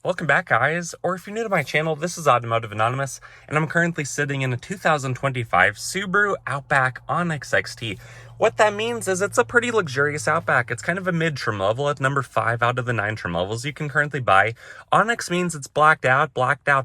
Welcome back, guys, or if you're new to my channel, this is Automotive Anonymous, and I'm currently sitting in a 2025 Subaru Outback ONYX XT. What that means is it's a pretty luxurious Outback. It's kind of a mid-trim level at number 5 out of the 9 trim levels you can currently buy. ONYX means it's blacked out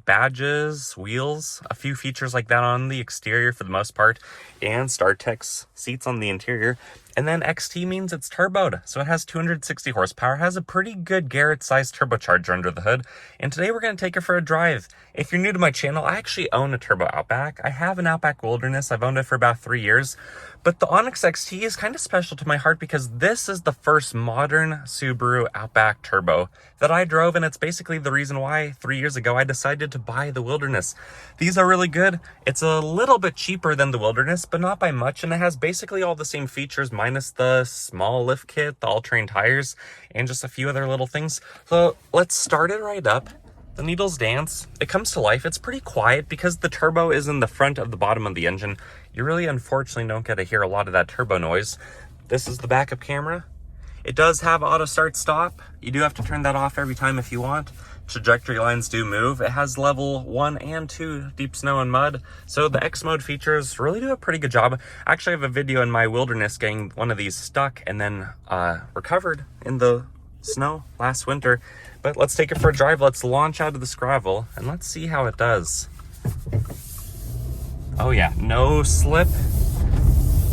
badges, wheels, a few features like that on the exterior for the most part, and StarTex seats on the interior. And then XT means it's turboed, so it has 260 horsepower, has a pretty good Garrett-sized turbocharger under the hood, and today we're going to take it for a drive. If you're new to my channel, I actually own a turbo Outback. I have an Outback Wilderness. I've owned it for about 3 years, but the ONYX XT is kind of special to my heart because this is the first modern Subaru Outback turbo that I drove, and it's basically the reason why 3 years ago I decided to buy the Wilderness. These are really good. It's a little bit cheaper than the Wilderness, but not by much, and it has basically all the same features minus the small lift kit, the all-terrain tires, and just a few other little things. So let's start it right up. The needles dance. It comes to life. It's pretty quiet because the turbo is in the front of the bottom of the engine. You really unfortunately don't get to hear a lot of that turbo noise. This is the backup camera. It does have auto start stop. You do have to turn that off every time if you want. Trajectory lines do move. It has level 1 and 2 deep snow and mud. So the X mode features really do a pretty good job. I actually have a video in my Wilderness getting one of these stuck and then recovered in the snow last winter. But let's take it for a drive. Let's launch out of the gravel and let's see how it does. Oh yeah, no slip.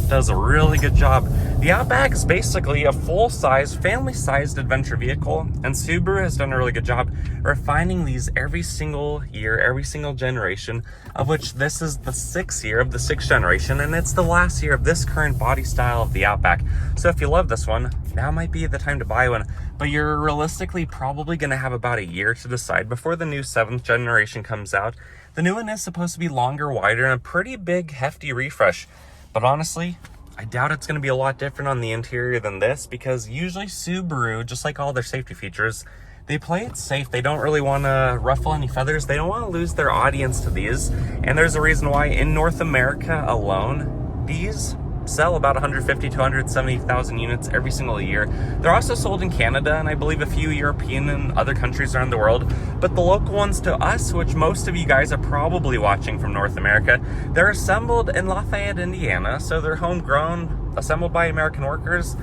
Does a really good job. The Outback is basically a full-size, family-sized adventure vehicle, and Subaru has done a really good job refining these every single year, every single generation, of which this is the 6th year of the 6th generation, and it's the last year of this current body style of the Outback. So if you love this one, now might be the time to buy one, but you're realistically probably going to have about a year to decide before the new 7th generation comes out. The new one is supposed to be longer, wider, and a pretty big, hefty refresh. But honestly, I doubt it's going to be a lot different on the interior than this because usually Subaru, just like all their safety features, they play it safe. They don't really want to ruffle any feathers. They don't want to lose their audience to these. And there's a reason why in North America alone, these sell about 150 to 170,000 units every single year. They're also sold in Canada and I believe a few European and other countries around the world. But the local ones to us, which most of you guys are probably watching from North America, they're assembled in Lafayette, Indiana. So they're homegrown, assembled by American workers.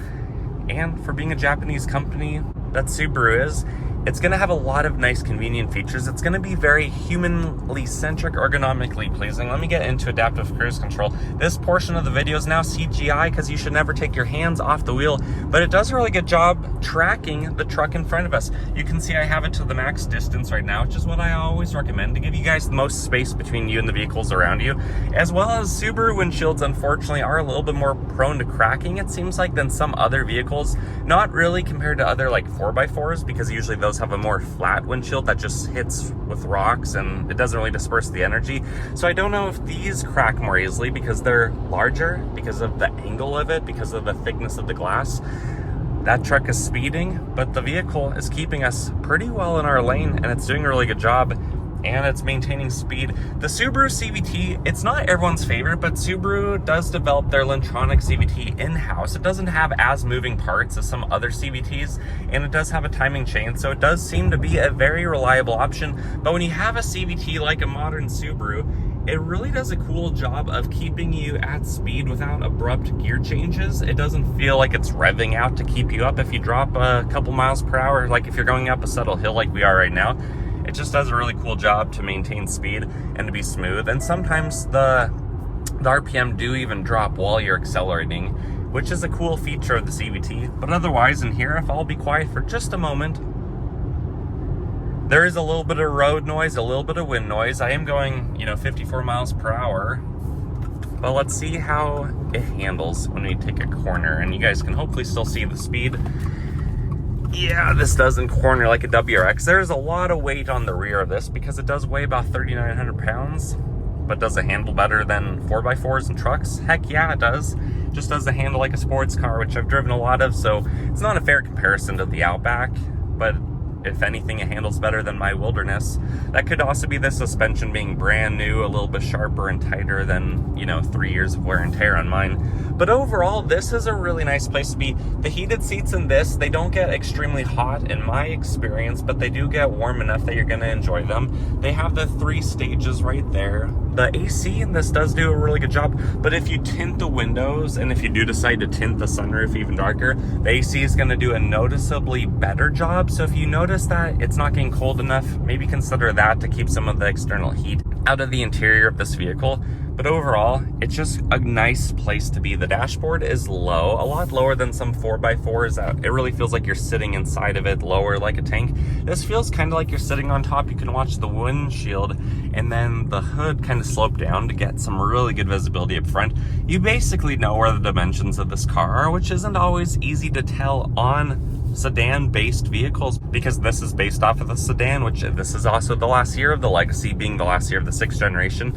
And for being a Japanese company that Subaru is, it's going to have a lot of nice convenient features. It's going to be very humanly centric, ergonomically pleasing. Let me get into adaptive cruise control. This portion of the video is now CGI because you should never take your hands off the wheel, but it does a really good job tracking the truck in front of us. You can see I have it to the max distance right now, which is what I always recommend to give you guys the most space between you and the vehicles around you, as well as Subaru windshields unfortunately are a little bit more prone to cracking, it seems like, than some other vehicles. Not really compared to other like 4x4s because usually those have a more flat windshield that just hits with rocks and it doesn't really disperse the energy. So I don't know if these crack more easily because they're larger, because of the angle of it, because of the thickness of the glass. That truck is speeding, but the vehicle is keeping us pretty well in our lane and it's doing a really good job. And it's maintaining speed. The Subaru CVT, it's not everyone's favorite, but Subaru does develop their Lentronic CVT in-house. It doesn't have as moving parts as some other CVTs, and it does have a timing chain, so it does seem to be a very reliable option. But when you have a CVT like a modern Subaru, it really does a cool job of keeping you at speed without abrupt gear changes. It doesn't feel like it's revving out to keep you up if you drop a couple miles per hour, like if you're going up a subtle hill like we are right now. It just does a really cool job to maintain speed and to be smooth. And sometimes the RPM do even drop while you're accelerating, which is a cool feature of the CVT. But otherwise in here, if I'll be quiet for just a moment, there is a little bit of road noise, a little bit of wind noise. I am going, 54 miles per hour. But let's see how it handles when we take a corner. And you guys can hopefully still see the speed. Yeah, this doesn't corner like a WRX. There's a lot of weight on the rear of this because it does weigh about 3,900 pounds. But does it handle better than 4x4s and trucks? Heck yeah, it does. Just doesn't handle like a sports car, which I've driven a lot of, so it's not a fair comparison to the Outback. But If anything, it handles better than my Wilderness. That could also be the suspension being brand new, a little bit sharper and tighter than, you know, 3 years of wear and tear on mine. But overall, this is a really nice place to be. The heated seats in this, they don't get extremely hot in my experience, but they do get warm enough that you're going to enjoy them. They have the 3 stages right there. The AC in this does do a really good job, but if you tint the windows, and if you do decide to tint the sunroof even darker, the AC is going to do a noticeably better job. So if you notice that it's not getting cold enough, maybe consider that to keep some of the external heat out of the interior of this vehicle. But overall, it's just a nice place to be. The dashboard is low, a lot lower than some 4x4s. It really feels like you're sitting inside of it, lower like a tank. This feels kind of like you're sitting on top. You can watch the windshield, and then the hood kind of slope down to get some really good visibility up front. You basically know where the dimensions of this car are, which isn't always easy to tell on sedan-based vehicles, because this is based off of the sedan, which this is also the last year of the Legacy, being the last year of the 6th generation.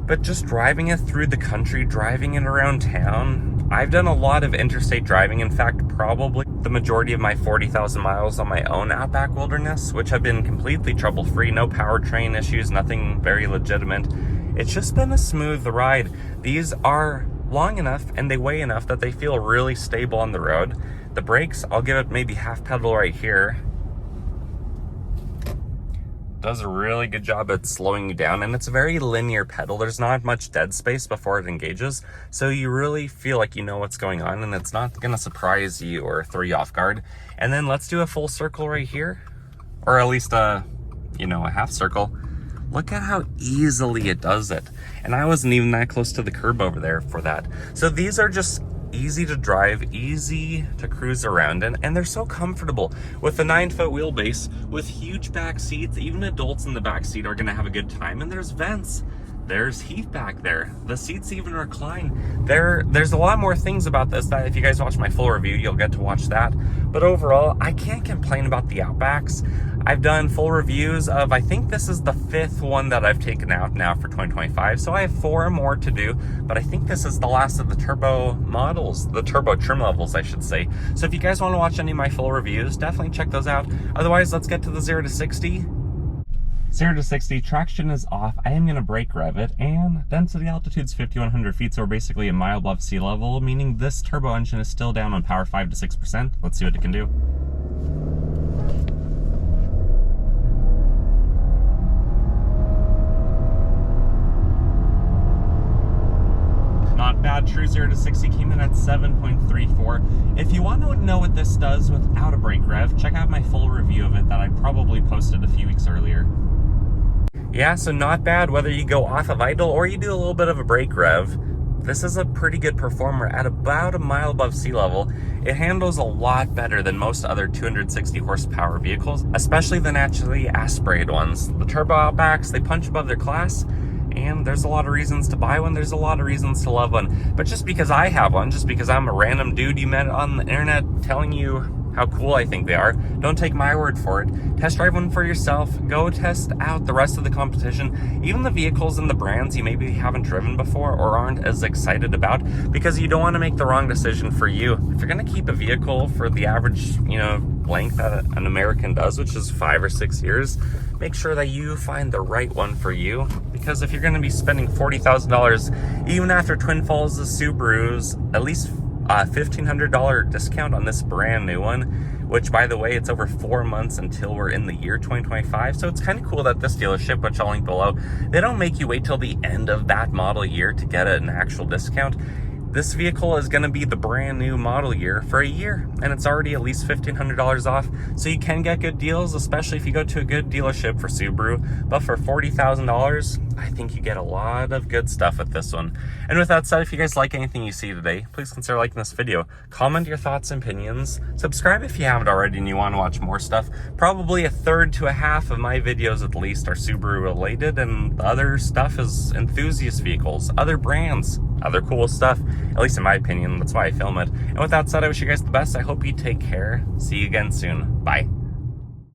But just driving it through the country, driving it around town, I've done a lot of interstate driving. In fact, probably the majority of my 40,000 miles on my own Outback Wilderness, which have been completely trouble-free, no powertrain issues, nothing very legitimate. It's just been a smooth ride. These are long enough and they weigh enough that they feel really stable on the road. The brakes, I'll give it maybe half pedal right here. Does a really good job at slowing you down, and it's a very linear pedal. There's not much dead space before it engages, so you really feel like you know what's going on, and it's not gonna surprise you or throw you off guard. And then let's do a full circle right here, or at least a half circle. Look at how easily it does it, and I wasn't even that close to the curb over there for that. So these are just easy to drive, easy to cruise around in, and they're so comfortable. With the 9-foot wheelbase, with huge back seats, even adults in the back seat are gonna have a good time. And there's vents, there's heat back there, the seats even recline. There's a lot more things about this that if you guys watch my full review, you'll get to watch that. But overall, I can't complain about the Outbacks. I've done full reviews of, I think this is the 5th one that I've taken out now for 2025. So I have 4 more to do, but I think this is the last of the turbo models, the turbo trim levels, I should say. So if you guys want to watch any of my full reviews, definitely check those out. Otherwise, let's get to the 0 to 60. 0 to 60, traction is off. I am going to brake rev it, and density altitude's 5,100 feet, so we're basically a mile above sea level, meaning this turbo engine is still down on power 5 to 6%. Let's see what it can do. Not bad. True 0 to 60 came in at 7.34. If you want to know what this does without a brake rev, check out my full review of it that I probably posted a few weeks earlier. Yeah, so not bad whether you go off of idle or you do a little bit of a brake rev. This is a pretty good performer at about a mile above sea level. It handles a lot better than most other 260 horsepower vehicles, especially the naturally aspirated ones. The turbo Outbacks, they punch above their class, and there's a lot of reasons to buy one, there's a lot of reasons to love one. But just because I have one, just because I'm a random dude you met on the internet telling you how cool I think they are, don't take my word for it. Test drive one for yourself. Go test out the rest of the competition, even the vehicles and the brands you maybe haven't driven before or aren't as excited about, because you don't want to make the wrong decision for you. If you're going to keep a vehicle for the average, length that an American does, which is 5 or 6 years, make sure that you find the right one for you. Because if you're going to be spending $40,000, even after Twin Falls' Subarus, at least $1,500 discount on this brand new one, which by the way, it's over 4 months until we're in the year 2025. So it's kind of cool that this dealership, which I'll link below, they don't make you wait till the end of that model year to get an actual discount. This vehicle is going to be the brand new model year for a year, and it's already at least $1,500 off. So you can get good deals, especially if you go to a good dealership for Subaru. But for $40,000, I think you get a lot of good stuff with this one. And with that said, if you guys like anything you see today, please consider liking this video. Comment your thoughts and opinions. Subscribe if you haven't already and you want to watch more stuff. Probably a third to a half of my videos at least are Subaru related, and the other stuff is enthusiast vehicles, other brands, other cool stuff, at least in my opinion. That's why I film it. And with that said, I wish you guys the best. I hope you take care. See you again soon. Bye.